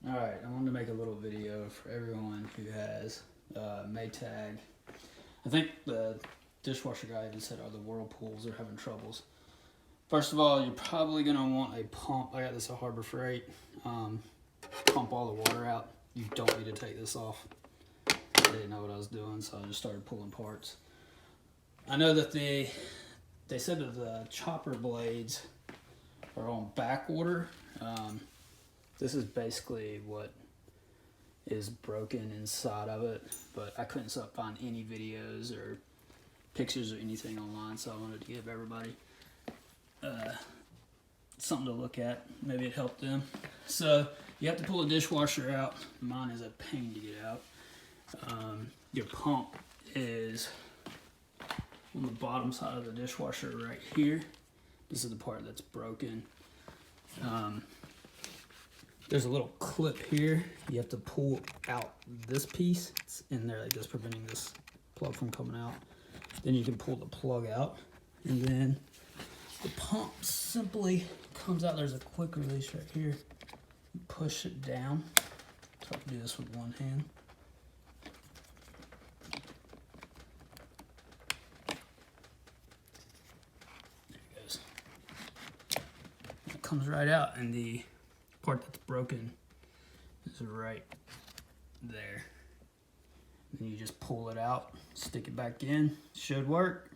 Alright, I wanted to make a little video for everyone who has Maytag. I think the dishwasher guy even said the Whirlpools are having troubles. First of all, you're probably going to want a pump. I got this at Harbor Freight. Pump all the water out. You don't need to take this off. I didn't know what I was doing, so I just started pulling parts. I know that they said that the chopper blades are on back order. This is basically what is broken inside of it, but I couldn't find any videos or pictures or anything online, so I wanted to give everybody something to look at. Maybe it helped them. So you have to pull the dishwasher out. Mine is a pain to get out. Your pump is on the bottom side of the dishwasher right here. This is the part that's broken. There's a little clip here. You have to pull out this piece. It's in there like this, preventing this plug from coming out. Then you can pull the plug out, and then the pump simply comes out. There's a quick release right here. You push it down. So I can do this with one hand. There it goes. It comes right out, and the part that's broken is right there. Then you just pull it out, stick it back in. Should work.